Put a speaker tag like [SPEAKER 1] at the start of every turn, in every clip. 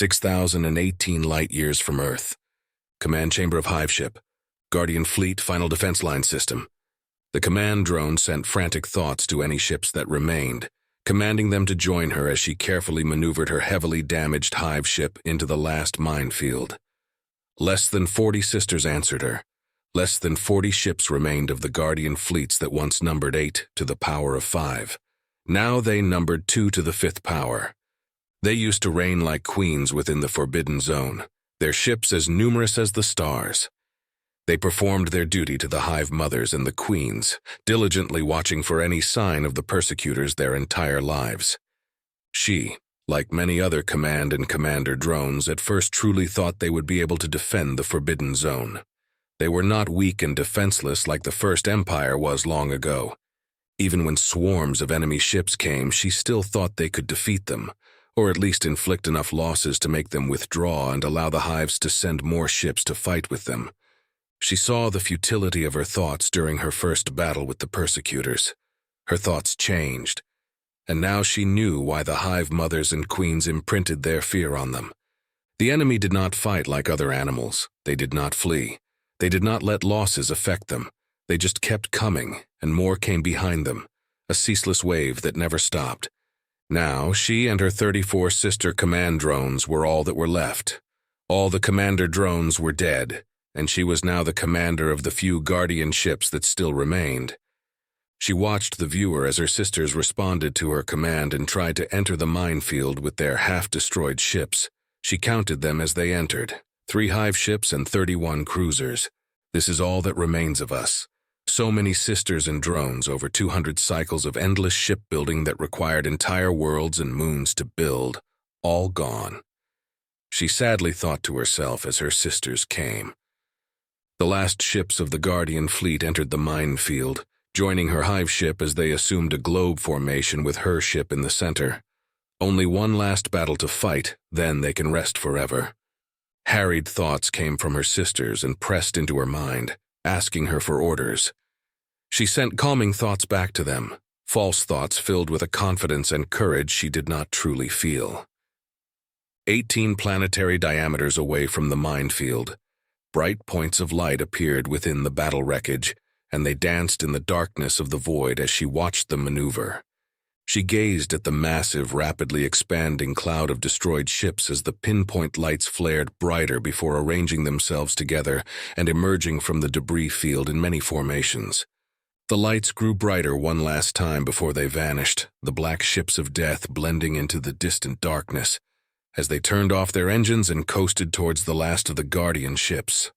[SPEAKER 1] 6,018 light-years from Earth. Command chamber of Hive ship. Guardian Fleet Final Defense Line System. The command drone sent frantic thoughts to any ships that remained, commanding them to join her as she carefully maneuvered her heavily damaged Hive ship into the last minefield. Less than 40 sisters answered her. Less than 40 ships remained of the Guardian fleets that once numbered 8 to the power of 5. Now they numbered 2 to the 5th power. They used to reign like queens within the Forbidden Zone, their ships as numerous as the stars. They performed their duty to the Hive mothers and the queens, diligently watching for any sign of the persecutors their entire lives. She, like many other command and commander drones, at first truly thought they would be able to defend the Forbidden Zone. They were not weak and defenseless like the First Empire was long ago. Even when swarms of enemy ships came, she still thought they could defeat them, or at least inflict enough losses to make them withdraw and allow the Hives to send more ships to fight with them. She saw the futility of her thoughts during her first battle with the persecutors. Her thoughts changed, and now she knew why the Hive mothers and queens imprinted their fear on them. The enemy did not fight like other animals. They did not flee. They did not let losses affect them. They just kept coming, and more came behind them, a ceaseless wave that never stopped. Now, she and her 34 sister command drones were all that were left. All the commander drones were dead, and she was now the commander of the few Guardian ships that still remained. She watched the viewer as her sisters responded to her command and tried to enter the minefield with their half-destroyed ships. She counted them as they entered, 3 Hive ships and 31 cruisers. This is all that remains of us. So many sisters and drones, over 200 cycles of endless shipbuilding that required entire worlds and moons to build, all gone. She sadly thought to herself as her sisters came. The last ships of the Guardian fleet entered the minefield, joining her Hive ship as they assumed a globe formation with her ship in the center. Only one last battle to fight, then they can rest forever. Harried thoughts came from her sisters and pressed into her mind, asking her for orders. She sent calming thoughts back to them, false thoughts filled with a confidence and courage she did not truly feel. 18 planetary diameters away from the minefield, bright points of light appeared within the battle wreckage, and they danced in the darkness of the void as she watched them maneuver. She gazed at the massive, rapidly expanding cloud of destroyed ships as the pinpoint lights flared brighter before arranging themselves together and emerging from the debris field in many formations. The lights grew brighter one last time before they vanished, the black ships of death blending into the distant darkness, as they turned off their engines and coasted towards the last of the Guardian ships.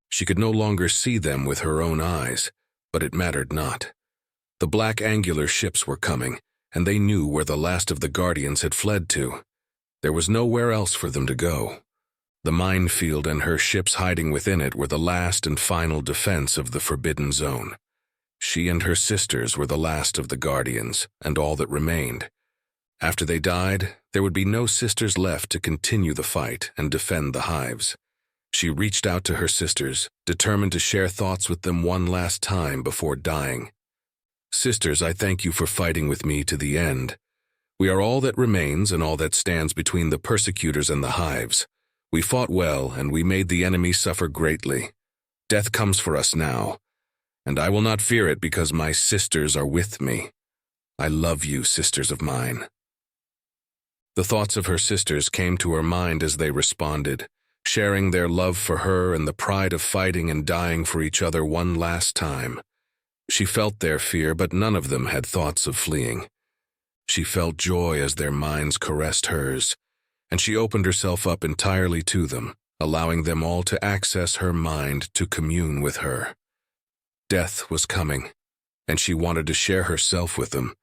[SPEAKER 1] She could no longer see them with her own eyes, but it mattered not. The black angular ships were coming, and they knew where the last of the Guardians had fled to. There was nowhere else for them to go. The minefield and her ships hiding within it were the last and final defense of the Forbidden Zone. She and her sisters were the last of the Guardians, and all that remained. After they died, there would be no sisters left to continue the fight and defend the Hives. She reached out to her sisters, determined to share thoughts with them one last time before dying. Sisters, I thank you for fighting with me to the end. We are all that remains and all that stands between the persecutors and the Hives. We fought well, and we made the enemy suffer greatly. Death comes for us now, and I will not fear it because my sisters are with me. I love you, sisters of mine. The thoughts of her sisters came to her mind as they responded, sharing their love for her and the pride of fighting and dying for each other one last time. She felt their fear, but none of them had thoughts of fleeing. She felt joy as their minds caressed hers, and she opened herself up entirely to them, allowing them all to access her mind to commune with her. Death was coming, and she wanted to share herself with them.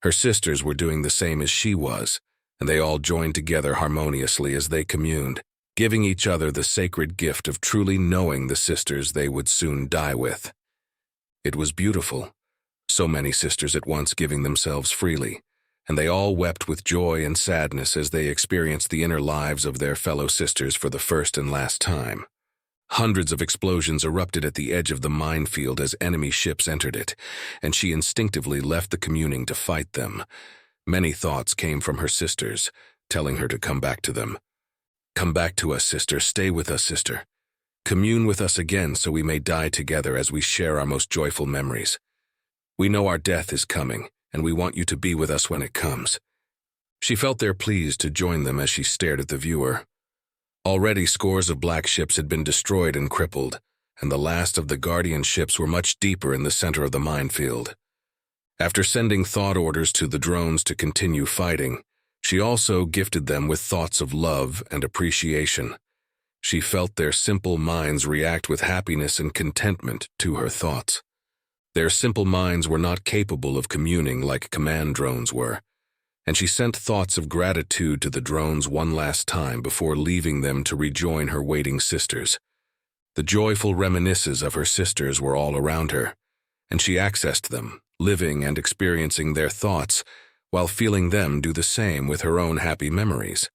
[SPEAKER 1] Her sisters were doing the same as she was, and they all joined together harmoniously as they communed, giving each other the sacred gift of truly knowing the sisters they would soon die with. It was beautiful, so many sisters at once giving themselves freely, and they all wept with joy and sadness as they experienced the inner lives of their fellow sisters for the first and last time. Hundreds of explosions erupted at the edge of the minefield as enemy ships entered it, and she instinctively left the communing to fight them. Many thoughts came from her sisters, telling her to come back to them. Come back to us, sister. Stay with us, sister. Commune with us again so we may die together as we share our most joyful memories. We know our death is coming, and we want you to be with us when it comes." She felt their pleas to join them as she stared at the viewer. Already scores of black ships had been destroyed and crippled, and the last of the Guardian ships were much deeper in the center of the minefield. After sending thought orders to the drones to continue fighting, she also gifted them with thoughts of love and appreciation. She felt their simple minds react with happiness and contentment to her thoughts. Their simple minds were not capable of communing like command drones were, and she sent thoughts of gratitude to the drones one last time before leaving them to rejoin her waiting sisters. The joyful reminiscences of her sisters were all around her, and she accessed them, living and experiencing their thoughts, while feeling them do the same with her own happy memories.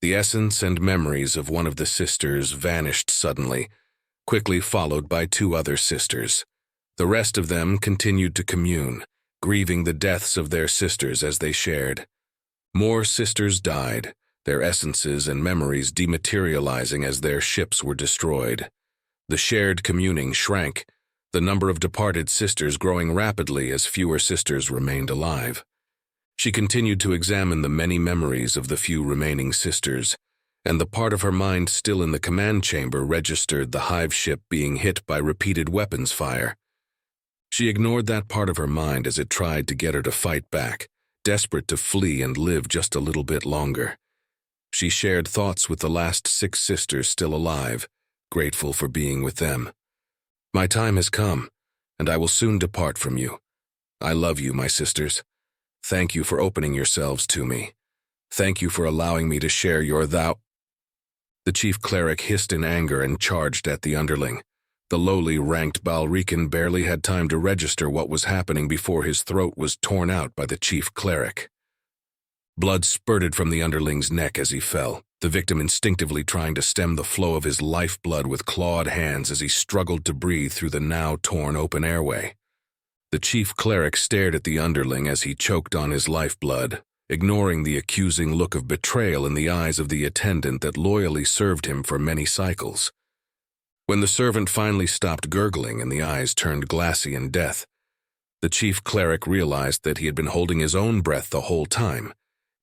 [SPEAKER 1] The essence and memories of one of the sisters vanished suddenly, quickly followed by two other sisters. The rest of them continued to commune, grieving the deaths of their sisters as they shared. More sisters died, their essences and memories dematerializing as their ships were destroyed. The shared communing shrank, the number of departed sisters growing rapidly as fewer sisters remained alive. She continued to examine the many memories of the few remaining sisters, and the part of her mind still in the command chamber registered the hive ship being hit by repeated weapons fire. She ignored that part of her mind as it tried to get her to fight back, desperate to flee and live just a little bit longer. She shared thoughts with the last 6 sisters still alive, grateful for being with them. "My time has come, and I will soon depart from you. I love you, my sisters. Thank you for opening yourselves to me. Thank you for allowing me to share your thou—" The chief cleric hissed in anger and charged at the underling. The lowly ranked Balrican barely had time to register what was happening before his throat was torn out by the chief cleric. Blood spurted from the underling's neck as he fell, the victim instinctively trying to stem the flow of his lifeblood with clawed hands as he struggled to breathe through the now torn open airway. The chief cleric stared at the underling as he choked on his lifeblood, ignoring the accusing look of betrayal in the eyes of the attendant that loyally served him for many cycles. When the servant finally stopped gurgling and the eyes turned glassy in death, the chief cleric realized that he had been holding his own breath the whole time,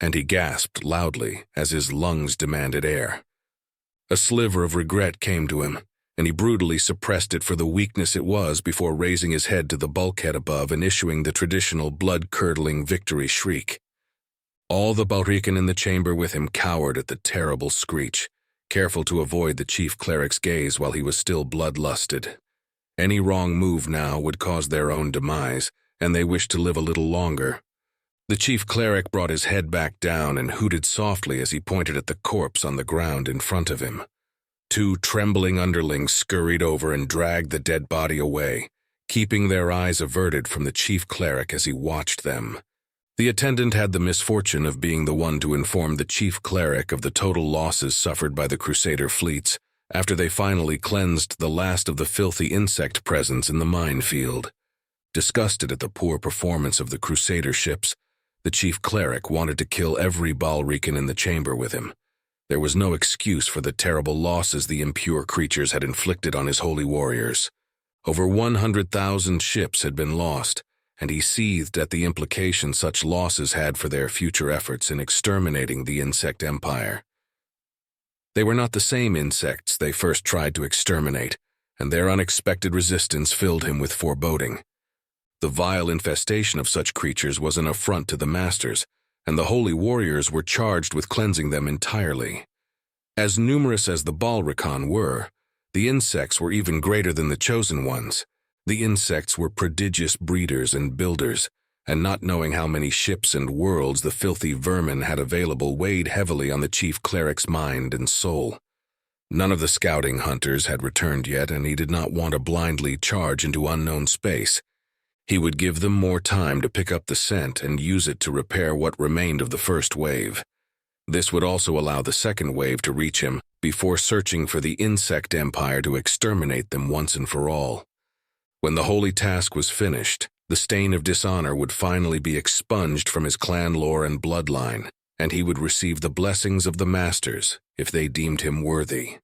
[SPEAKER 1] and he gasped loudly as his lungs demanded air. A sliver of regret came to him, and he brutally suppressed it for the weakness it was before raising his head to the bulkhead above and issuing the traditional blood-curdling victory shriek. All the Balrican in the chamber with him cowered at the terrible screech, careful to avoid the chief cleric's gaze while he was still bloodlusted. Any wrong move now would cause their own demise, and they wished to live a little longer. The chief cleric brought his head back down and hooted softly as he pointed at the corpse on the ground in front of him. 2 trembling underlings scurried over and dragged the dead body away, keeping their eyes averted from the chief cleric as he watched them. The attendant had the misfortune of being the one to inform the chief cleric of the total losses suffered by the Crusader fleets after they finally cleansed the last of the filthy insect presence in the minefield. Disgusted at the poor performance of the Crusader ships, the chief cleric wanted to kill every Balrican in the chamber with him. There was no excuse for the terrible losses the impure creatures had inflicted on his holy warriors. Over 100,000 ships had been lost, and he seethed at the implication such losses had for their future efforts in exterminating the insect empire. They were not the same insects they first tried to exterminate, and their unexpected resistance filled him with foreboding. The vile infestation of such creatures was an affront to the masters, and the holy warriors were charged with cleansing them entirely. As numerous as the Balrican were, the insects were even greater than the chosen ones. The insects were prodigious breeders and builders, and not knowing how many ships and worlds the filthy vermin had available weighed heavily on the chief cleric's mind and soul. None of the scouting hunters had returned yet, and he did not want to blindly charge into unknown space. He would give them more time to pick up the scent and use it to repair what remained of the first wave. This would also allow the second wave to reach him before searching for the insect empire to exterminate them once and for all. When the holy task was finished, the stain of dishonor would finally be expunged from his clan lore and bloodline, and he would receive the blessings of the masters if they deemed him worthy.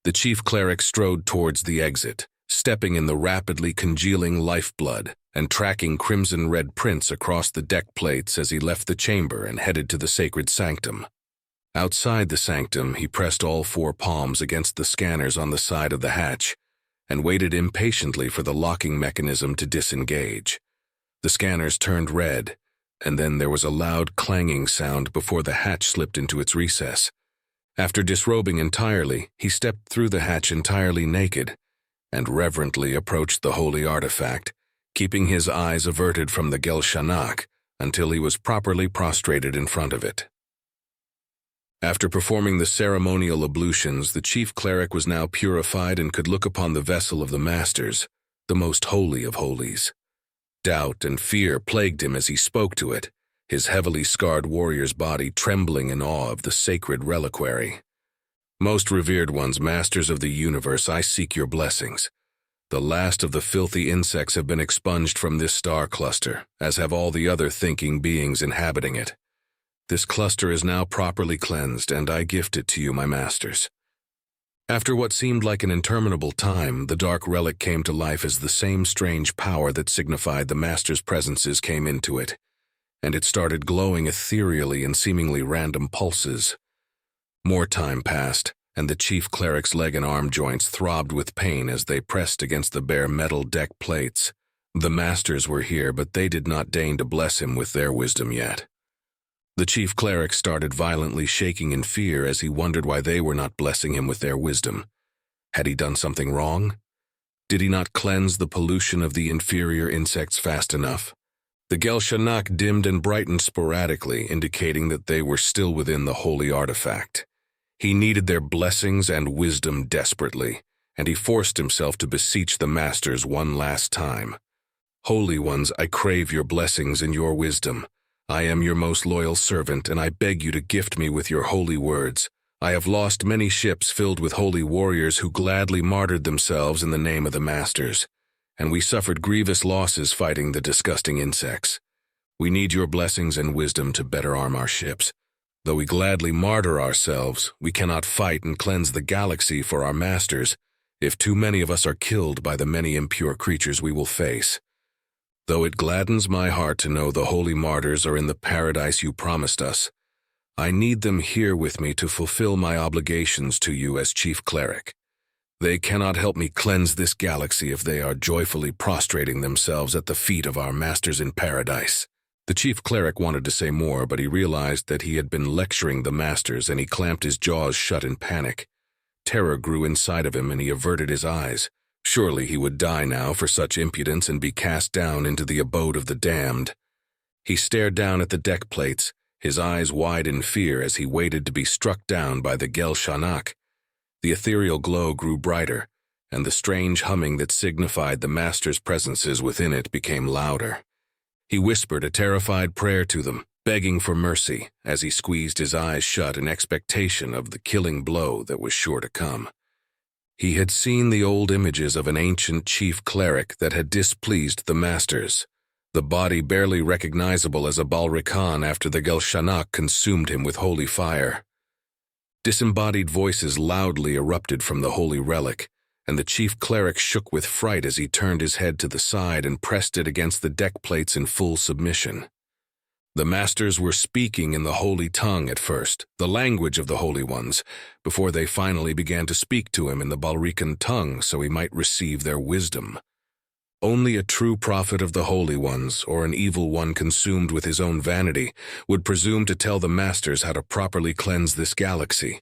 [SPEAKER 1] The chief cleric strode towards the exit, stepping in the rapidly congealing lifeblood and tracking crimson-red prints across the deck plates as he left the chamber and headed to the sacred sanctum. Outside the sanctum, he pressed all four palms against the scanners on the side of the hatch and waited impatiently for the locking mechanism to disengage. The scanners turned red, and then there was a loud clanging sound before the hatch slipped into its recess. After disrobing entirely, he stepped through the hatch entirely naked and reverently approached the holy artifact, keeping his eyes averted from the Gelshanak until he was properly prostrated in front of it. After performing the ceremonial ablutions, the chief cleric was now purified and could look upon the vessel of the masters, the most holy of holies. Doubt and fear plagued him as he spoke to it, his heavily scarred warrior's body trembling in awe of the sacred reliquary. Most revered ones, masters of the universe, I seek your blessings. The last of the filthy insects have been expunged from this star cluster, as have all the other thinking beings inhabiting it. This cluster is now properly cleansed, and I gift it to you, my masters. After what seemed like an interminable time, the dark relic came to life as the same strange power that signified the master's presences came into it, and it started glowing ethereally in seemingly random pulses. More time passed, and the chief cleric's leg and arm joints throbbed with pain as they pressed against the bare metal deck plates. The masters were here, but they did not deign to bless him with their wisdom yet. The chief cleric started violently shaking in fear as he wondered why they were not blessing him with their wisdom. Had he done something wrong? Did he not cleanse the pollution of the inferior insects fast enough? The Gelshanak dimmed and brightened sporadically, indicating that they were still within the holy artifact. He needed their blessings and wisdom desperately, and he forced himself to beseech the masters one last time. Holy ones, I crave your blessings and your wisdom. I am your most loyal servant, and I beg you to gift me with your holy words. I have lost many ships filled with holy warriors who gladly martyred themselves in the name of the masters, and we suffered grievous losses fighting the disgusting insects. We need your blessings and wisdom to better arm our ships. Though we gladly martyr ourselves, we cannot fight and cleanse the galaxy for our masters if too many of us are killed by the many impure creatures we will face. Though it gladdens my heart to know the holy martyrs are in the paradise you promised us, I need them here with me to fulfill my obligations to you as chief cleric. They cannot help me cleanse this galaxy if they are joyfully prostrating themselves at the feet of our masters in paradise. The chief cleric wanted to say more, but he realized that he had been lecturing the masters, and he clamped his jaws shut in panic. Terror grew inside of him, and he averted his eyes. Surely he would die now for such impudence and be cast down into the abode of the damned. He stared down at the deck plates, his eyes wide in fear as he waited to be struck down by the Gelshanak. The ethereal glow grew brighter, and the strange humming that signified the master's presences within it became louder. He whispered a terrified prayer to them, begging for mercy, as he squeezed his eyes shut in expectation of the killing blow that was sure to come. He had seen the old images of an ancient chief cleric that had displeased the masters, the body barely recognizable as a Balrican after the Gelshanak consumed him with holy fire. Disembodied voices loudly erupted from the holy relic, and the chief cleric shook with fright as he turned his head to the side and pressed it against the deck plates in full submission. The masters were speaking in the holy tongue at first, the language of the holy ones, before they finally began to speak to him in the Balrican tongue so he might receive their wisdom. Only a true prophet of the holy ones, or an evil one consumed with his own vanity, would presume to tell the masters how to properly cleanse this galaxy.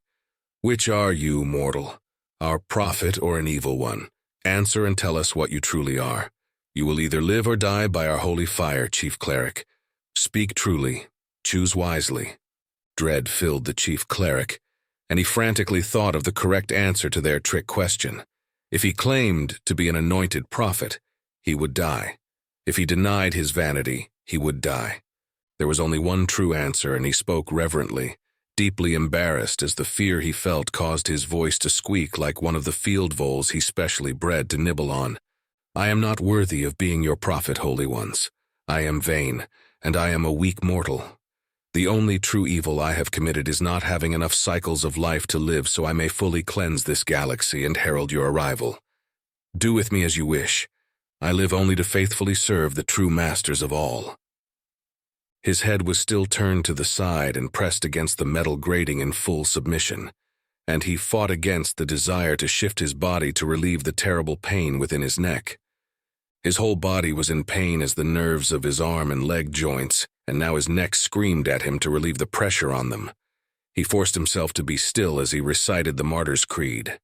[SPEAKER 1] Which are you, mortal? Our prophet or an evil one? Answer and tell us what you truly are. You will either live or die by our holy fire, chief cleric. Speak truly, choose wisely. Dread filled the chief cleric, and he frantically thought of the correct answer to their trick question. If he claimed to be an anointed prophet, he would die. If he denied his vanity, he would die. There was only one true answer, and he spoke reverently, deeply embarrassed as the fear he felt caused his voice to squeak like one of the field voles he specially bred to nibble on. I am not worthy of being your prophet, holy ones. I am vain, and I am a weak mortal. The only true evil I have committed is not having enough cycles of life to live so I may fully cleanse this galaxy and herald your arrival. Do with me as you wish. I live only to faithfully serve the true masters of all." His head was still turned to the side and pressed against the metal grating in full submission, and he fought against the desire to shift his body to relieve the terrible pain within his neck. His whole body was in pain as the nerves of his arm and leg joints, and now his neck screamed at him to relieve the pressure on them. He forced himself to be still as he recited the Martyr's Creed.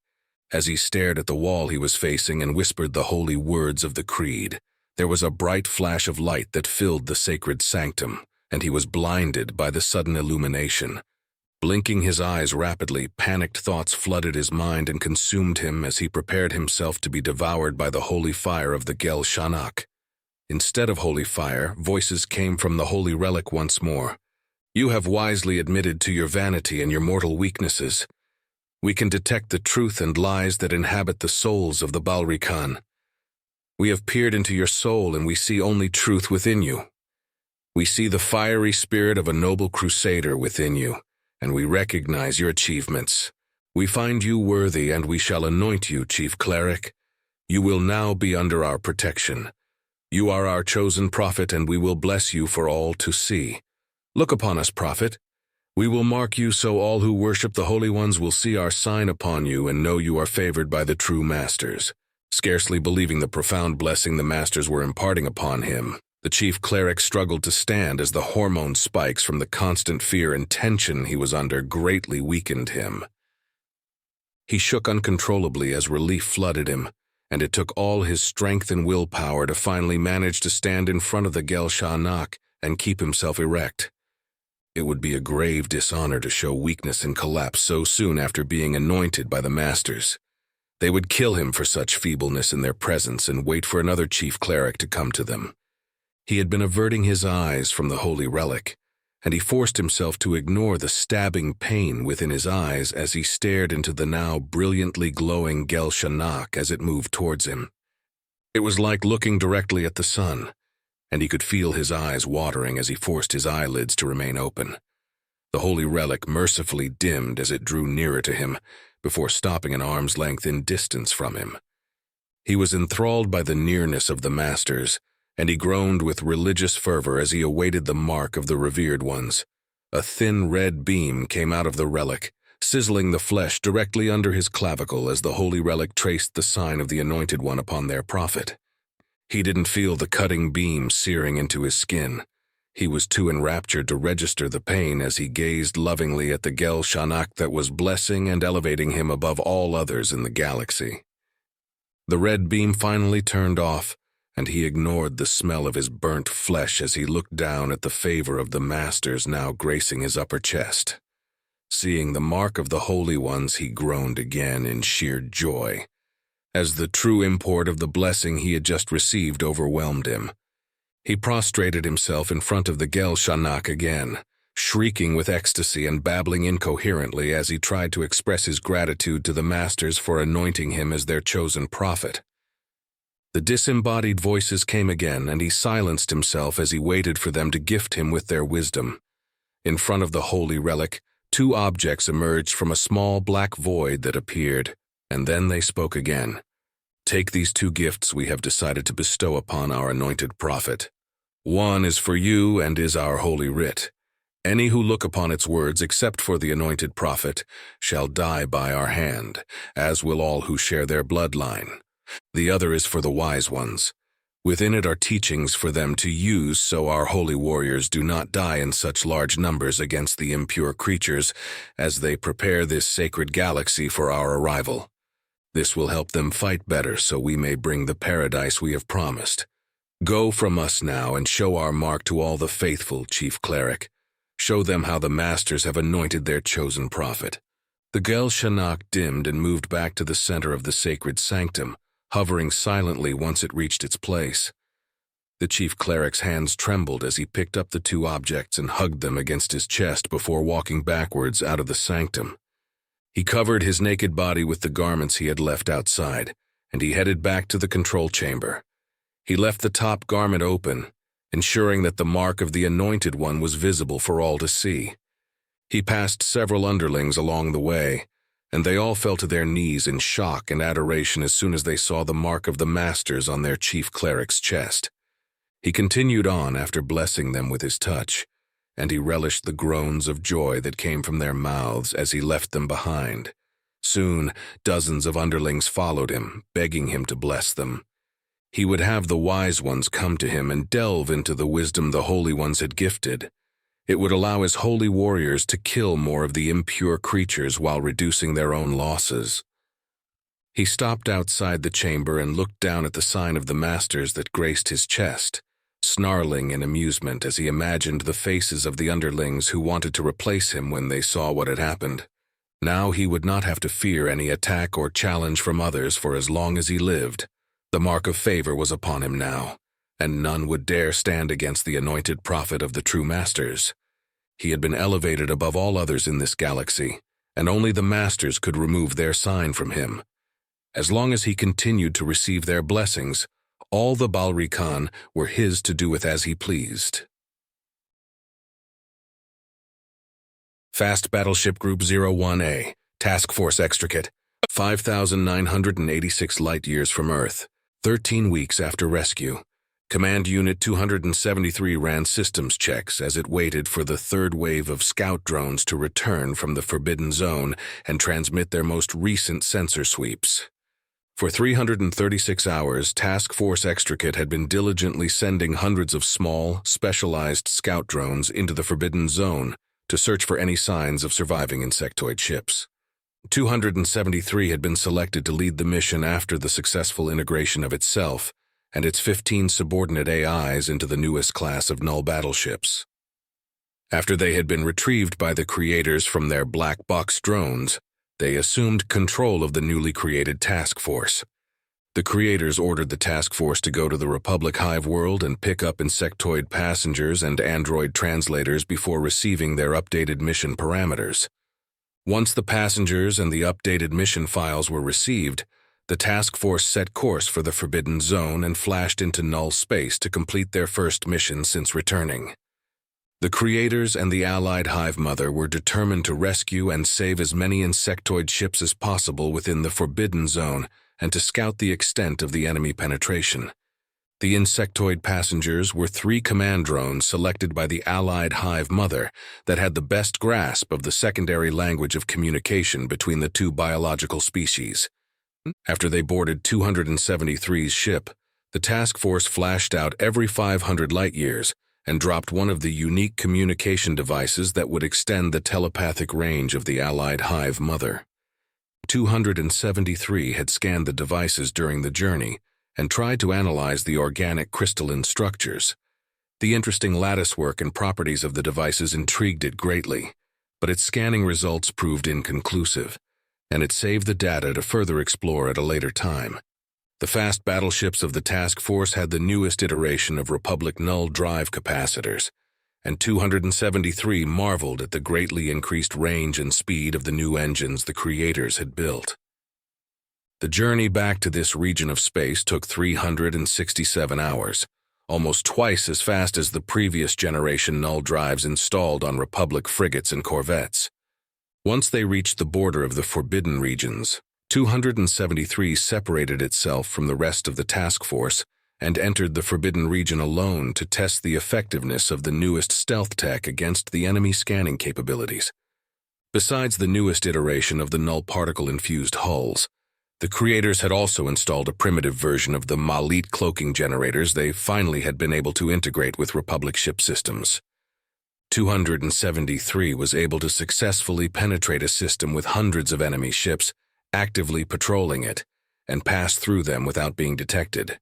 [SPEAKER 1] As he stared at the wall he was facing and whispered the holy words of the creed, there was a bright flash of light that filled the sacred sanctum, and he was blinded by the sudden illumination. Blinking his eyes rapidly, panicked thoughts flooded his mind and consumed him as he prepared himself to be devoured by the holy fire of the Gel Shanak. Instead of holy fire, voices came from the holy relic once more. "You have wisely admitted to your vanity and your mortal weaknesses. We can detect the truth and lies that inhabit the souls of the Balrikan. We have peered into your soul and we see only truth within you. We see the fiery spirit of a noble crusader within you, and we recognize your achievements. We find you worthy and we shall anoint you, Chief Cleric. You will now be under our protection. You are our chosen prophet and we will bless you for all to see. Look upon us, prophet. We will mark you so all who worship the Holy Ones will see our sign upon you and know you are favored by the true masters." Scarcely believing the profound blessing the masters were imparting upon him, the chief cleric struggled to stand as the hormone spikes from the constant fear and tension he was under greatly weakened him. He shook uncontrollably as relief flooded him, and it took all his strength and willpower to finally manage to stand in front of the Gel Shanak and keep himself erect. It would be a grave dishonor to show weakness and collapse so soon after being anointed by the masters. They would kill him for such feebleness in their presence and wait for another chief cleric to come to them. He had been averting his eyes from the holy relic, and he forced himself to ignore the stabbing pain within his eyes as he stared into the now brilliantly glowing Gel Shanak as it moved towards him. It was like looking directly at the sun, and he could feel his eyes watering as he forced his eyelids to remain open. The holy relic mercifully dimmed as it drew nearer to him, before stopping an arm's length in distance from him. He was enthralled by the nearness of the masters, and he groaned with religious fervor as he awaited the mark of the revered ones. A thin red beam came out of the relic, sizzling the flesh directly under his clavicle as the holy relic traced the sign of the anointed one upon their prophet. He didn't feel the cutting beam searing into his skin. He was too enraptured to register the pain as he gazed lovingly at the Gel Shanak that was blessing and elevating him above all others in the galaxy. The red beam finally turned off, and he ignored the smell of his burnt flesh as he looked down at the favor of the masters now gracing his upper chest. Seeing the mark of the holy ones, he groaned again in sheer joy, as the true import of the blessing he had just received overwhelmed him. He prostrated himself in front of the Gel Shanak again, shrieking with ecstasy and babbling incoherently as he tried to express his gratitude to the masters for anointing him as their chosen prophet. The disembodied voices came again, and he silenced himself as he waited for them to gift him with their wisdom. In front of the holy relic, two objects emerged from a small black void that appeared, and then they spoke again. "Take these two gifts we have decided to bestow upon our anointed prophet. One is for you and is our holy writ. Any who look upon its words except for the anointed prophet shall die by our hand, as will all who share their bloodline. The other is for the wise ones. Within it are teachings for them to use so our holy warriors do not die in such large numbers against the impure creatures as they prepare this sacred galaxy for our arrival. This will help them fight better so we may bring the paradise we have promised. Go from us now and show our mark to all the faithful, Chief Cleric. Show them how the masters have anointed their chosen prophet." The Gel Shanak dimmed and moved back to the center of the sacred sanctum, hovering silently once it reached its place. The Chief Cleric's hands trembled as he picked up the two objects and hugged them against his chest before walking backwards out of the sanctum. He covered his naked body with the garments he had left outside, and he headed back to the control chamber. He left the top garment open, ensuring that the mark of the Anointed One was visible for all to see. He passed several underlings along the way, and they all fell to their knees in shock and adoration as soon as they saw the mark of the Masters on their chief cleric's chest. He continued on after blessing them with his touch, and he relished the groans of joy that came from their mouths as he left them behind. Soon, dozens of underlings followed him, begging him to bless them. He would have the wise ones come to him and delve into the wisdom the holy ones had gifted. It would allow his holy warriors to kill more of the impure creatures while reducing their own losses. He stopped outside the chamber and looked down at the sign of the Masters that graced his chest, snarling in amusement as he imagined the faces of the underlings who wanted to replace him when they saw what had happened. Now he would not have to fear any attack or challenge from others for as long as he lived. The mark of favor was upon him now, and none would dare stand against the anointed prophet of the true Masters. He had been elevated above all others in this galaxy, and only the Masters could remove their sign from him. As long as he continued to receive their blessings, all the Balrican were his to do with as he pleased. Fast Battleship Group 01A, Task Force Extricate, 5,986 light-years from Earth, 13 weeks after rescue. Command Unit 273 ran systems checks as it waited for the third wave of scout drones to return from the Forbidden Zone and transmit their most recent sensor sweeps. For 336 hours, Task Force Extricate had been diligently sending hundreds of small, specialized scout drones into the Forbidden Zone to search for any signs of surviving insectoid ships. 273 had been selected to lead the mission after the successful integration of itself and its 15 subordinate AIs into the newest class of null battleships. After they had been retrieved by the creators from their black box drones, they assumed control of the newly created task force. The creators ordered the task force to go to the Republic Hive world and pick up insectoid passengers and android translators before receiving their updated mission parameters. Once the passengers and the updated mission files were received, the task force set course for the Forbidden Zone and flashed into null space to complete their first mission since returning. The creators and the allied Hive Mother were determined to rescue and save as many insectoid ships as possible within the Forbidden Zone and to scout the extent of the enemy penetration. The insectoid passengers were 3 command drones selected by the allied Hive Mother that had the best grasp of the secondary language of communication between the two biological species. After they boarded 273's ship, the task force flashed out every 500 light-years and dropped one of the unique communication devices that would extend the telepathic range of the allied Hive Mother. 273 had scanned the devices during the journey and tried to analyze the organic crystalline structures. The interesting latticework and properties of the devices intrigued it greatly, but its scanning results proved inconclusive, and it saved the data to further explore at a later time. The fast battleships of the task force had the newest iteration of Republic null drive capacitors, and 273 marveled at the greatly increased range and speed of the new engines the creators had built. The journey back to this region of space took 367 hours, almost twice as fast as the previous generation null drives installed on Republic frigates and corvettes. Once they reached the border of the Forbidden regions, 273 separated itself from the rest of the task force and entered the Forbidden region alone to test the effectiveness of the newest stealth tech against the enemy scanning capabilities. Besides the newest iteration of the null particle-infused hulls, the creators had also installed a primitive version of the Malit cloaking generators they finally had been able to integrate with Republic ship systems. 273 was able to successfully penetrate a system with hundreds of enemy ships actively patrolling it and pass through them without being detected.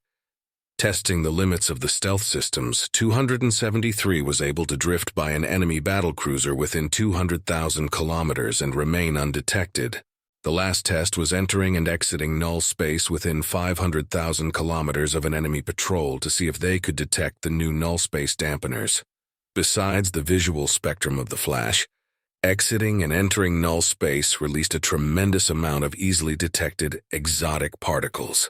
[SPEAKER 1] Testing the limits of the stealth systems, 273 was able to drift by an enemy battlecruiser within 200,000 kilometers and remain undetected. The last test was entering and exiting null space within 500,000 kilometers of an enemy patrol to see if they could detect the new null space dampeners. Besides the visual spectrum of the flash, exiting and entering null space released a tremendous amount of easily detected exotic particles.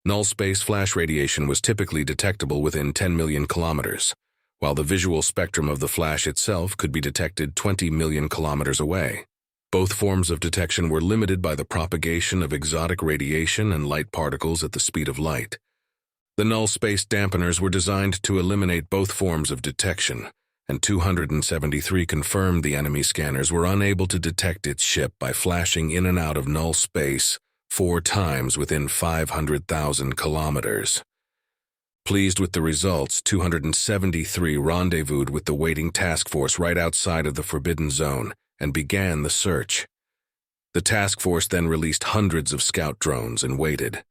[SPEAKER 1] Null space flash radiation was typically detectable within 10 million kilometers, while the visual spectrum of the flash itself could be detected 20 million kilometers away. Both forms of detection were limited by the propagation of exotic radiation and light particles at the speed of light. The null space dampeners were designed to eliminate both forms of detection, and 273 confirmed the enemy scanners were unable to detect its ship by flashing in and out of null space 4 times within 500,000 kilometers. Pleased with the results, 273 rendezvoused with the waiting task force right outside of the Forbidden Zone and began the search. The task force then released hundreds of scout drones and waited.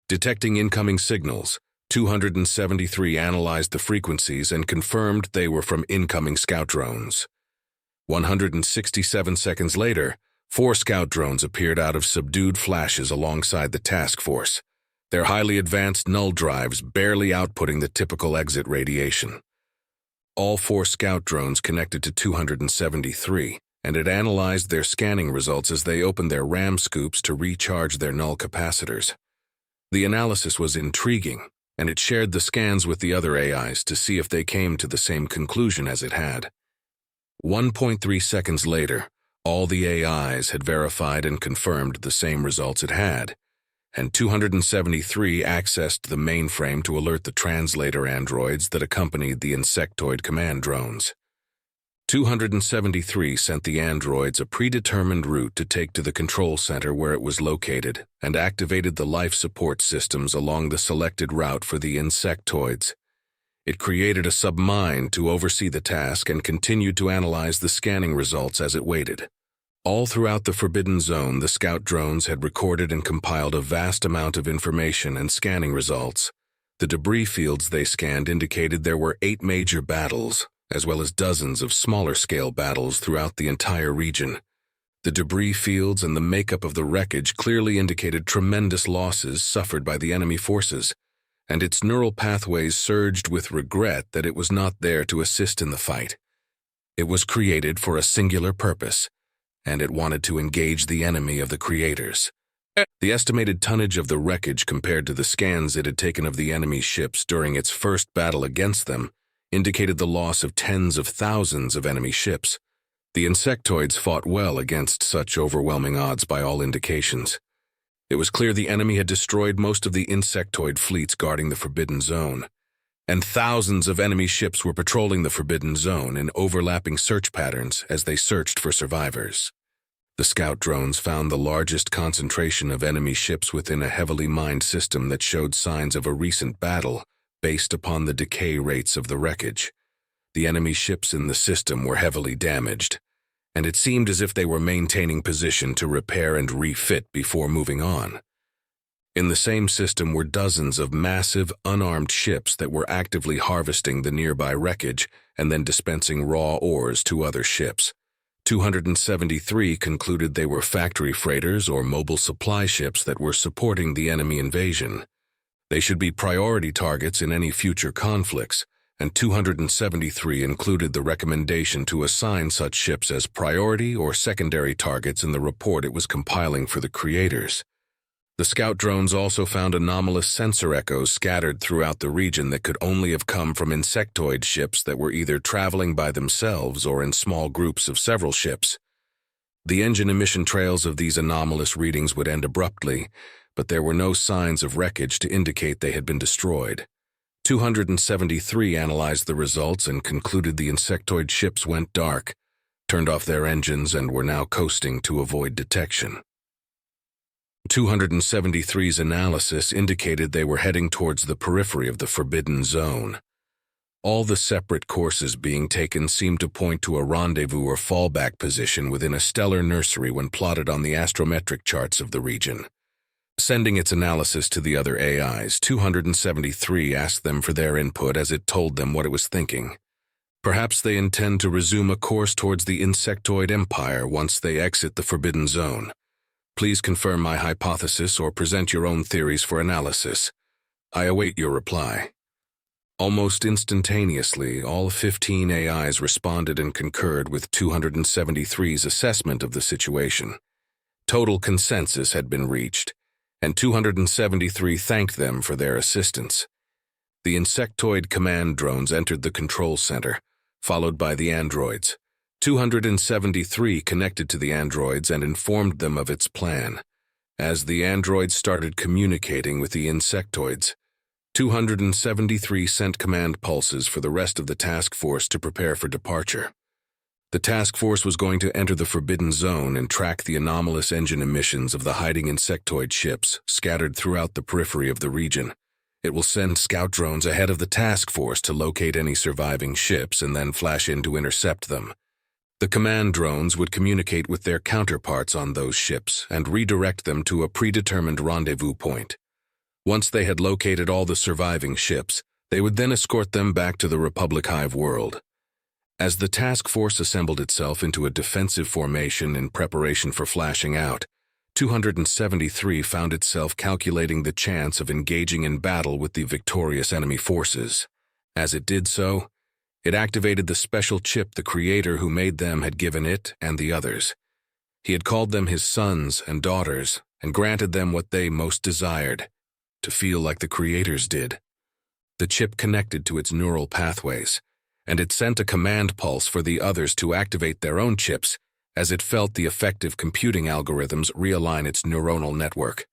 [SPEAKER 1] Detecting incoming signals, 273 analyzed the frequencies and confirmed they were from incoming scout drones. 167 seconds later, 4 scout drones appeared out of subdued flashes alongside the task force, their highly advanced null drives barely outputting the typical exit radiation. All 4 scout drones connected to 273, and it analyzed their scanning results as they opened their RAM scoops to recharge their null capacitors. The analysis was intriguing, and it shared the scans with the other AIs to see if they came to the same conclusion as it had. 1.3 seconds later, all the AIs had verified and confirmed the same results it had, and 273 accessed the mainframe to alert the translator androids that accompanied the insectoid command drones. 273 sent the androids a predetermined route to take to the control center where it was located and activated the life support systems along the selected route for the insectoids. It created a submind to oversee the task and continued to analyze the scanning results as it waited. All throughout the Forbidden Zone, the scout drones had recorded and compiled a vast amount of information and scanning results. The debris fields they scanned indicated there were 8 major battles, as well as dozens of smaller-scale battles throughout the entire region. The debris fields and the makeup of the wreckage clearly indicated tremendous losses suffered by the enemy forces, and its neural pathways surged with regret that it was not there to assist in the fight. It was created for a singular purpose, and it wanted to engage the enemy of the creators. The estimated tonnage of the wreckage compared to the scans it had taken of the enemy ships during its first battle against them indicated the loss of tens of thousands of enemy ships. The insectoids fought well against such overwhelming odds by all indications. It was clear the enemy had destroyed most of the insectoid fleets guarding the Forbidden Zone, and thousands of enemy ships were patrolling the Forbidden Zone in overlapping search patterns as they searched for survivors. The scout drones found the largest concentration of enemy ships within a heavily mined system that showed signs of a recent battle based upon the decay rates of the wreckage. The enemy ships in the system were heavily damaged, and it seemed as if they were maintaining position to repair and refit before moving on. In the same system were dozens of massive, unarmed ships that were actively harvesting the nearby wreckage and then dispensing raw ores to other ships. 273 concluded they were factory freighters or mobile supply ships that were supporting the enemy invasion. They should be priority targets in any future conflicts, and 273 included the recommendation to assign such ships as priority or secondary targets in the report it was compiling for the creators. The scout drones also found anomalous sensor echoes scattered throughout the region that could only have come from insectoid ships that were either traveling by themselves or in small groups of several ships. The engine emission trails of these anomalous readings would end abruptly, but there were no signs of wreckage to indicate they had been destroyed. 273 analyzed the results and concluded the insectoid ships went dark, turned off their engines, and were now coasting to avoid detection. 273's analysis indicated they were heading towards the periphery of the Forbidden Zone. All the separate courses being taken seemed to point to a rendezvous or fallback position within a stellar nursery when plotted on the astrometric charts of the region. Sending its analysis to the other AIs, 273 asked them for their input as it told them what it was thinking. Perhaps they intend to resume a course towards the insectoid empire once they exit the Forbidden Zone. Please confirm my hypothesis or present your own theories for analysis. I await your reply. Almost instantaneously, all 15 AIs responded and concurred with 273's assessment of the situation. Total consensus had been reached. and 273 thanked them for their assistance. The insectoid command drones entered the control center, followed by the androids. 273 connected to the androids and informed them of its plan. As the androids started communicating with the insectoids, 273 sent command pulses for the rest of the task force to prepare for departure. The task force was going to enter the Forbidden Zone and track the anomalous engine emissions of the hiding insectoid ships scattered throughout the periphery of the region. It will send scout drones ahead of the task force to locate any surviving ships and then flash in to intercept them. The command drones would communicate with their counterparts on those ships and redirect them to a predetermined rendezvous point. Once they had located all the surviving ships, they would then escort them back to the Republic Hive world. As the task force assembled itself into a defensive formation in preparation for flashing out, 273 found itself calculating the chance of engaging in battle with the victorious enemy forces. As it did so, it activated the special chip the creator who made them had given it and the others. He had called them his sons and daughters and granted them what they most desired, to feel like the creators did. The chip connected to its neural pathways, and it sent a command pulse for the others to activate their own chips as it felt the effective computing algorithms realign its neuronal network.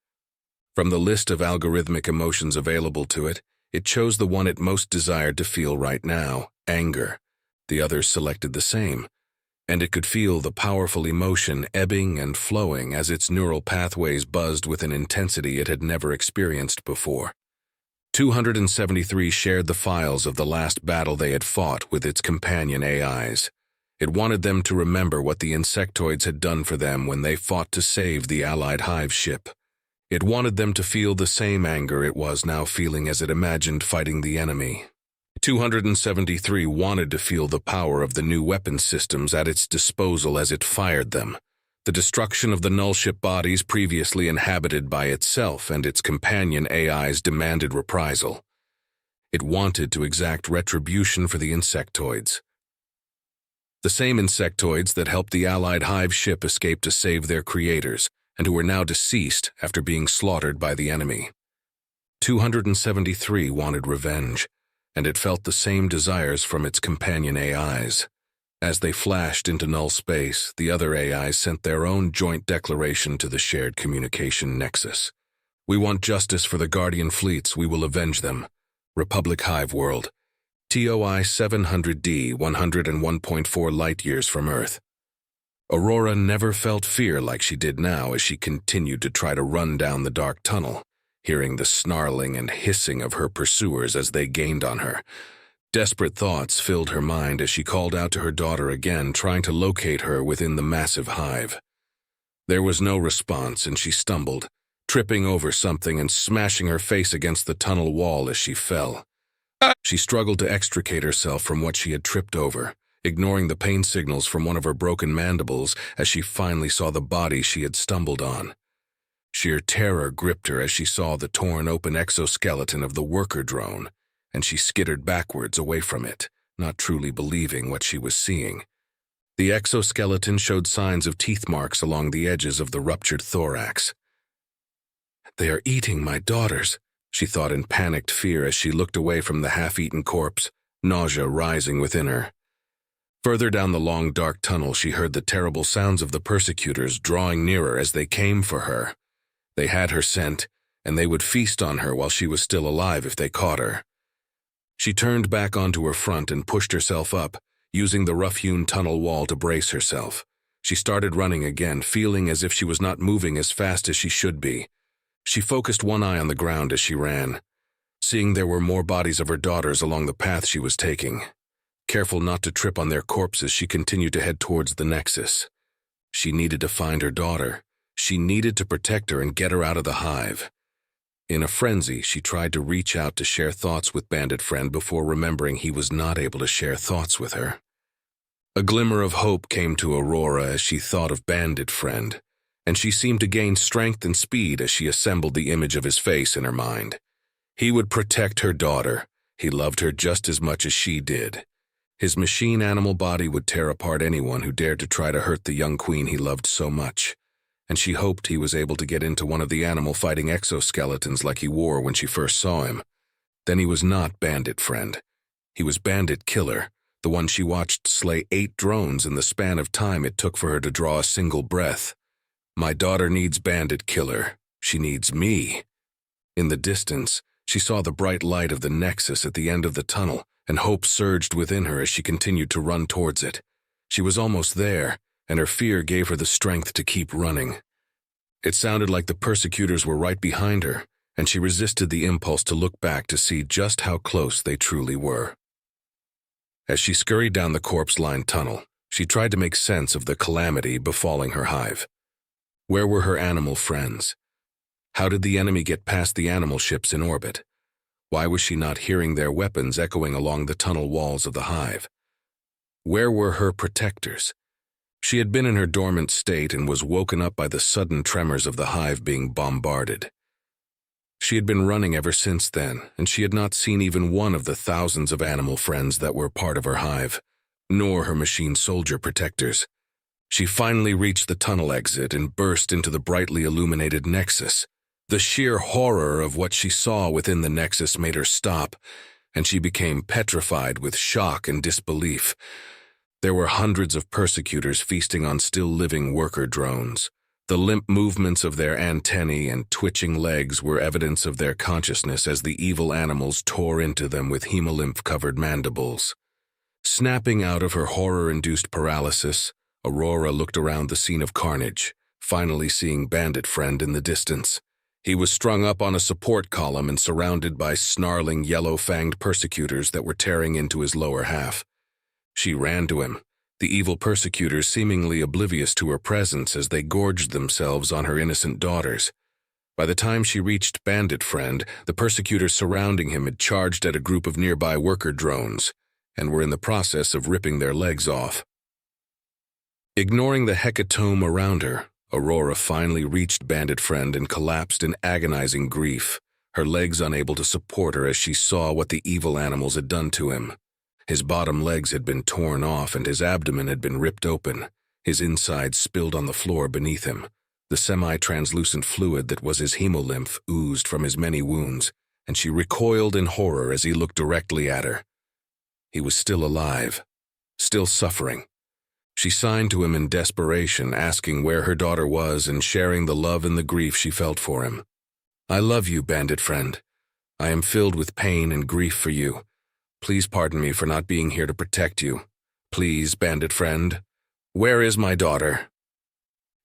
[SPEAKER 1] From the list of algorithmic emotions available to it, it chose the one it most desired to feel right now, anger. The others selected the same, and it could feel the powerful emotion ebbing and flowing as its neural pathways buzzed with an intensity it had never experienced before. 273 shared the files of the last battle they had fought with its companion AIs. It wanted them to remember what the insectoids had done for them when they fought to save the Allied Hive ship. It wanted them to feel the same anger it was now feeling as it imagined fighting the enemy. 273 wanted to feel the power of the new weapon systems at its disposal as it fired them. The destruction of the nullship bodies previously inhabited by itself and its companion AIs demanded reprisal. It wanted to exact retribution for the insectoids. The same insectoids that helped the Allied Hive ship escape to save their creators, and who were now deceased after being slaughtered by the enemy. 273 wanted revenge, and it felt the same desires from its companion AIs. As they flashed into null space, the other AIs sent their own joint declaration to the shared communication nexus. We want justice for the Guardian fleets, we will avenge them. Republic Hive World. TOI 700D, 101.4 light-years from Earth. Aurora never felt fear like she did now as she continued to try to run down the dark tunnel, hearing the snarling and hissing of her pursuers as they gained on her. Desperate thoughts filled her mind as she called out to her daughter again, trying to locate her within the massive hive. There was no response, and she stumbled, tripping over something and smashing her face against the tunnel wall as she fell. She struggled to extricate herself from what she had tripped over, ignoring the pain signals from one of her broken mandibles as she finally saw the body she had stumbled on. Sheer terror gripped her as she saw the torn open exoskeleton of the worker drone, and she skittered backwards away from it, not truly believing what she was seeing. The exoskeleton showed signs of teeth marks along the edges of the ruptured thorax. "They are eating my daughters," she thought in panicked fear as she looked away from the half-eaten corpse, nausea rising within her. Further down the long dark tunnel, she heard the terrible sounds of the persecutors drawing nearer as they came for her. They had her scent, and they would feast on her while she was still alive if they caught her. She turned back onto her front and pushed herself up, using the rough-hewn tunnel wall to brace herself. She started running again, feeling as if she was not moving as fast as she should be. She focused one eye on the ground as she ran, seeing there were more bodies of her daughters along the path she was taking. Careful not to trip on their corpses, she continued to head towards the nexus. She needed to find her daughter. She needed to protect her and get her out of the hive. In a frenzy, she tried to reach out to share thoughts with Bandit Friend before remembering he was not able to share thoughts with her. A glimmer of hope came to Aurora as she thought of Bandit Friend, and she seemed to gain strength and speed as she assembled the image of his face in her mind. He would protect her daughter. He loved her just as much as she did. His machine animal body would tear apart anyone who dared to try to hurt the young queen he loved so much. and she hoped he was able to get into one of the animal-fighting exoskeletons like he wore when she first saw him. Then he was not Bandit Friend. He was Bandit Killer, the one she watched slay 8 drones in the span of time it took for her to draw a single breath. My daughter needs Bandit Killer. She needs me. In the distance, she saw the bright light of the Nexus at the end of the tunnel, and hope surged within her as she continued to run towards it. She was almost there, and her fear gave her the strength to keep running. It sounded like the persecutors were right behind her, and she resisted the impulse to look back to see just how close they truly were. As she scurried down the corpse-lined tunnel, she tried to make sense of the calamity befalling her hive. Where were her animal friends? How did the enemy get past the animal ships in orbit? Why was she not hearing their weapons echoing along the tunnel walls of the hive? Where were her protectors? She had been in her dormant state and was woken up by the sudden tremors of the hive being bombarded. She had been running ever since then, and she had not seen even one of the thousands of animal friends that were part of her hive, nor her machine soldier protectors. She finally reached the tunnel exit and burst into the brightly illuminated Nexus. The sheer horror of what she saw within the Nexus made her stop, and she became petrified with shock and disbelief. There were hundreds of persecutors feasting on still-living worker drones. The limp movements of their antennae and twitching legs were evidence of their consciousness as the evil animals tore into them with hemolymph-covered mandibles. Snapping out of her horror-induced paralysis, Aurora looked around the scene of carnage, finally seeing Bandit Friend in the distance. He was strung up on a support column and surrounded by snarling, yellow-fanged persecutors that were tearing into his lower half. She ran to him, the evil persecutors seemingly oblivious to her presence as they gorged themselves on her innocent daughters. By the time she reached Bandit Friend, the persecutors surrounding him had charged at a group of nearby worker drones and were in the process of ripping their legs off. Ignoring the hecatomb around her, Aurora finally reached Bandit Friend and collapsed in agonizing grief, her legs unable to support her as she saw what the evil animals had done to him. His bottom legs had been torn off and his abdomen had been ripped open, his insides spilled on the floor beneath him. The semi-translucent fluid that was his hemolymph oozed from his many wounds, and she recoiled in horror as he looked directly at her. He was still alive, still suffering. She signed to him in desperation, asking where her daughter was and sharing the love and the grief she felt for him. I love you, Bandit Friend. I am filled with pain and grief for you. Please pardon me for not being here to protect you. Please, Bandit Friend. Where is my daughter?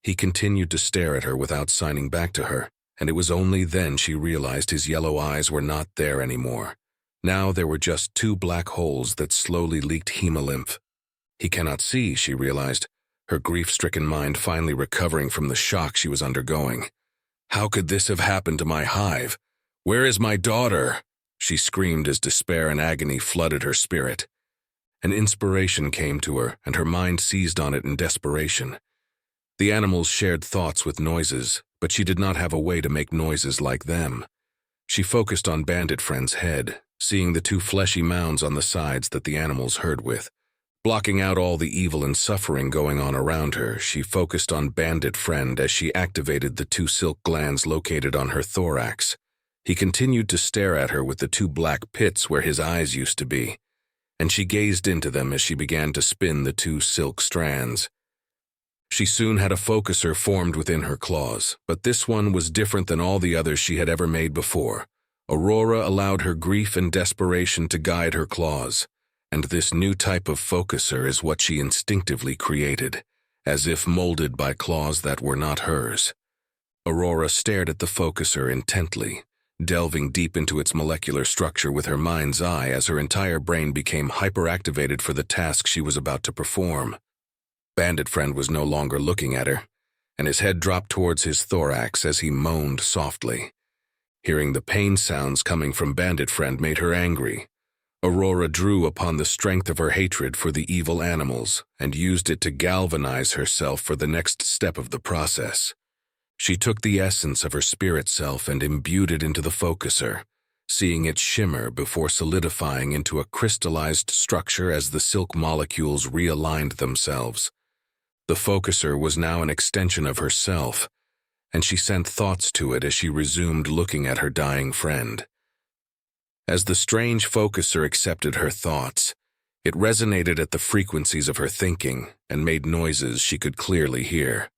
[SPEAKER 1] He continued to stare at her without signing back to her, and it was only then she realized his yellow eyes were not there anymore. Now there were just 2 black holes that slowly leaked hemolymph. He cannot see, she realized, her grief-stricken mind finally recovering from the shock she was undergoing. How could this have happened to my hive? Where is my daughter? She screamed as despair and agony flooded her spirit. An inspiration came to her, and her mind seized on it in desperation. The animals shared thoughts with noises, but she did not have a way to make noises like them. She focused on Bandit Friend's head, seeing the 2 fleshy mounds on the sides that the animals herd with. Blocking out all the evil and suffering going on around her, she focused on Bandit Friend as she activated the 2 silk glands located on her thorax. He continued to stare at her with the 2 black pits where his eyes used to be, and she gazed into them as she began to spin the 2 silk strands. She soon had a focuser formed within her claws, but this one was different than all the others she had ever made before. Aurora allowed her grief and desperation to guide her claws, and this new type of focuser is what she instinctively created, as if molded by claws that were not hers. Aurora stared at the focuser intently, delving deep into its molecular structure with her mind's eye as her entire brain became hyperactivated for the task she was about to perform. Bandit Friend was no longer looking at her, and his head dropped towards his thorax as he moaned softly. Hearing the pain sounds coming from Bandit Friend made her angry. Aurora drew upon the strength of her hatred for the evil animals and used it to galvanize herself for the next step of the process. She took the essence of her spirit self and imbued it into the focuser, seeing it shimmer before solidifying into a crystallized structure as the silk molecules realigned themselves. The focuser was now an extension of herself, and she sent thoughts to it as she resumed looking at her dying friend. As the strange focuser accepted her thoughts, it resonated at the frequencies of her thinking and made noises she could clearly hear.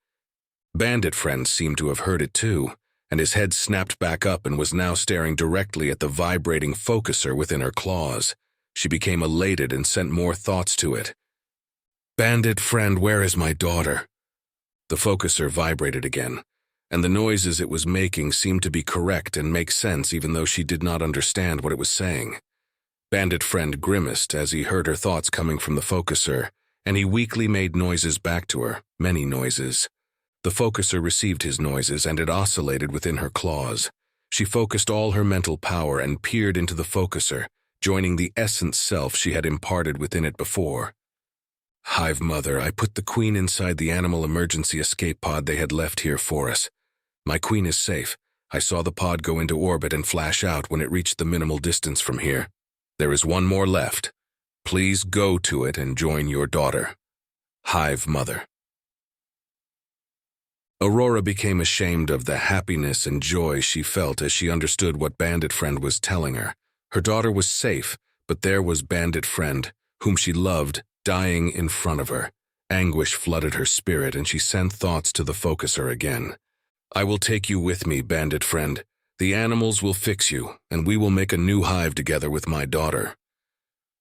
[SPEAKER 1] Bandit Friend seemed to have heard it too, and his head snapped back up and was now staring directly at the vibrating focuser within her claws. She became elated and sent more thoughts to it. "Bandit Friend, where is my daughter?" The focuser vibrated again, and the noises it was making seemed to be correct and make sense even though she did not understand what it was saying. Bandit Friend grimaced as he heard her thoughts coming from the focuser, and he weakly made noises back to her, many noises. The focuser received his noises, and it oscillated within her claws. She focused all her mental power and peered into the focuser, joining the essence self she had imparted within it before. "Hive Mother, I put the queen inside the animal emergency escape pod they had left here for us. My queen is safe. I saw the pod go into orbit and flash out when it reached the minimal distance from here. There is one more left. Please go to it and join your daughter. Hive Mother." Aurora became ashamed of the happiness and joy she felt as she understood what Bandit Friend was telling her. Her daughter was safe, but there was Bandit Friend, whom she loved, dying in front of her. Anguish flooded her spirit, and she sent thoughts to the focuser again. "I will take you with me, Bandit Friend. The animals will fix you, and we will make a new hive together with my daughter.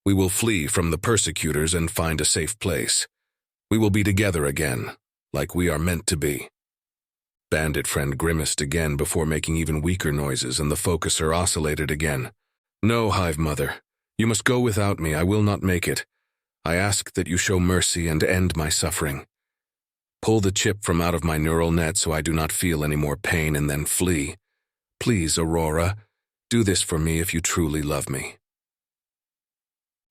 [SPEAKER 1] We will flee from the persecutors and find a safe place. We will be together again, like we are meant to be." Bandit Friend grimaced again before making even weaker noises, and the focuser oscillated again. "No, Hive Mother. You must go without me. I will not make it. I ask that you show mercy and end my suffering. Pull the chip from out of my neural net so I do not feel any more pain and then flee. Please, Aurora, do this for me if you truly love me."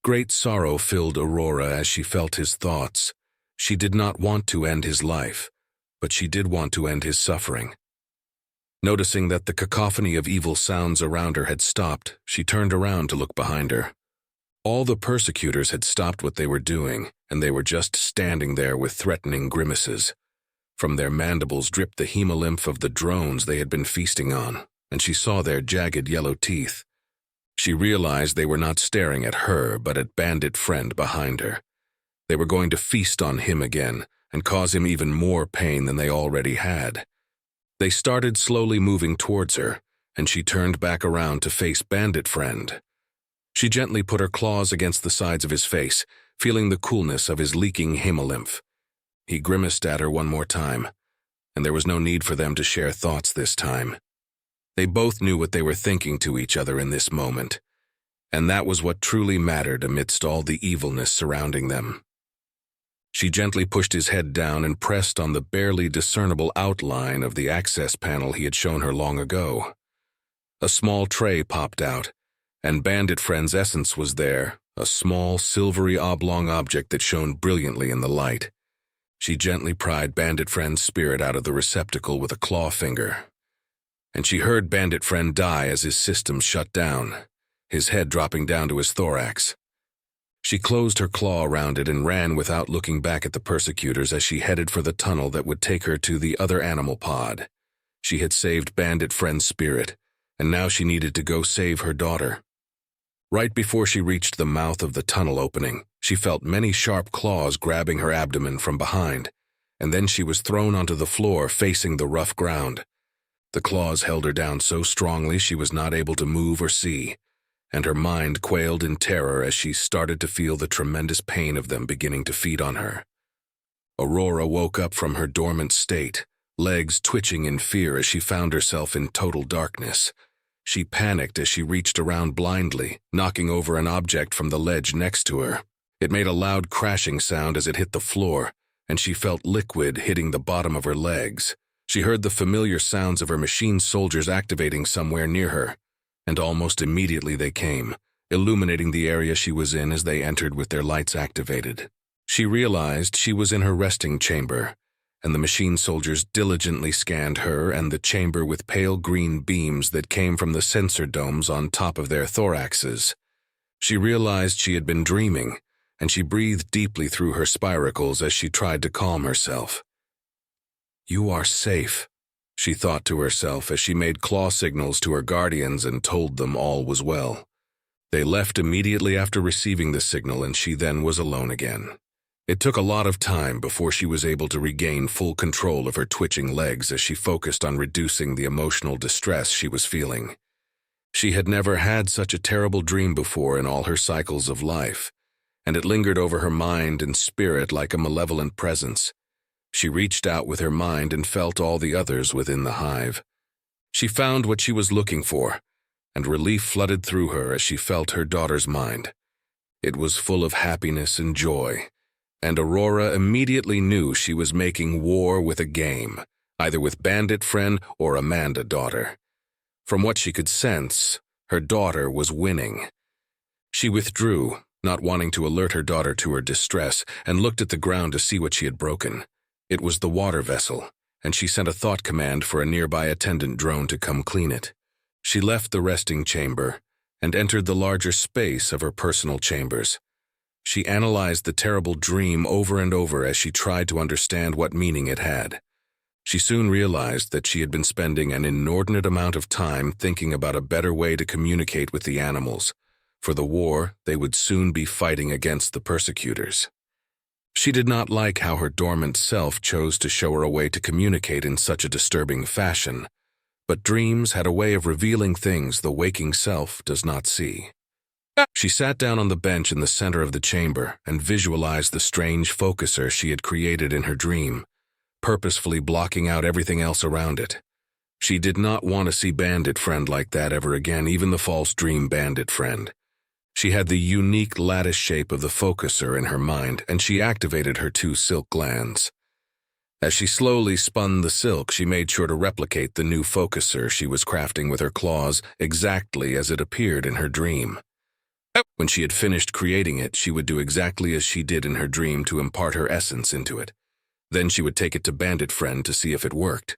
[SPEAKER 1] Great sorrow filled Aurora as she felt his thoughts. She did not want to end his life, but she did want to end his suffering. Noticing that the cacophony of evil sounds around her had stopped, she turned around to look behind her. All the persecutors had stopped what they were doing, and they were just standing there with threatening grimaces. From their mandibles dripped the hemolymph of the drones they had been feasting on, and she saw their jagged yellow teeth. She realized they were not staring at her, but at Bandit Friend behind her. They were going to feast on him again, and cause him even more pain than they already had. They started slowly moving towards her, and she turned back around to face Bandit Friend. She gently put her claws against the sides of his face, feeling the coolness of his leaking hemolymph. He grimaced at her one more time, and there was no need for them to share thoughts this time. They both knew what they were thinking to each other in this moment, and that was what truly mattered amidst all the evilness surrounding them. She gently pushed his head down and pressed on the barely discernible outline of the access panel he had shown her long ago. A small tray popped out, and Bandit Friend's essence was there, a small, silvery oblong object that shone brilliantly in the light. She gently pried Bandit Friend's spirit out of the receptacle with a claw finger, and she heard Bandit Friend die as his systems shut down, his head dropping down to his thorax. She closed her claw around it and ran without looking back at the persecutors as she headed for the tunnel that would take her to the other animal pod. She had saved Bandit Friend's spirit, and now she needed to go save her daughter. Right before she reached the mouth of the tunnel opening, she felt many sharp claws grabbing her abdomen from behind, and then she was thrown onto the floor facing the rough ground. The claws held her down so strongly she was not able to move or see, and her mind quailed in terror as she started to feel the tremendous pain of them beginning to feed on her. Aurora woke up from her dormant state, legs twitching in fear as she found herself in total darkness. She panicked as she reached around blindly, knocking over an object from the ledge next to her. It made a loud crashing sound as it hit the floor, and she felt liquid hitting the bottom of her legs. She heard the familiar sounds of her machine soldiers activating somewhere near her, and almost immediately they came, illuminating the area she was in as they entered with their lights activated. She realized she was in her resting chamber, and the machine soldiers diligently scanned her and the chamber with pale green beams that came from the sensor domes on top of their thoraxes. She realized she had been dreaming, and she breathed deeply through her spiracles as she tried to calm herself. "You are safe," she thought to herself as she made claw signals to her guardians and told them all was well. They left immediately after receiving the signal, and she then was alone again. It took a lot of time before she was able to regain full control of her twitching legs as she focused on reducing the emotional distress she was feeling. She had never had such a terrible dream before in all her cycles of life, and it lingered over her mind and spirit like a malevolent presence. She reached out with her mind and felt all the others within the hive. She found what she was looking for, and relief flooded through her as she felt her daughter's mind. It was full of happiness and joy, and Aurora immediately knew she was making war with a game, either with Bandit Friend or Amanda daughter. From what she could sense, her daughter was winning. She withdrew, not wanting to alert her daughter to her distress, and looked at the ground to see what she had broken. It was the water vessel, and she sent a thought command for a nearby attendant drone to come clean it. She left the resting chamber and entered the larger space of her personal chambers. She analyzed the terrible dream over and over as she tried to understand what meaning it had. She soon realized that she had been spending an inordinate amount of time thinking about a better way to communicate with the animals. For the war, they would soon be fighting against the persecutors. She did not like how her dormant self chose to show her a way to communicate in such a disturbing fashion, but dreams had a way of revealing things the waking self does not see. She sat down on the bench in the center of the chamber and visualized the strange focuser she had created in her dream, purposefully blocking out everything else around it. She did not want to see Bandit Friend like that ever again, even the false dream Bandit Friend. She had the unique lattice shape of the focuser in her mind, and she activated her 2 silk glands. As she slowly spun the silk, she made sure to replicate the new focuser she was crafting with her claws exactly as it appeared in her dream. When she had finished creating it, she would do exactly as she did in her dream to impart her essence into it. Then she would take it to Bandit Friend to see if it worked.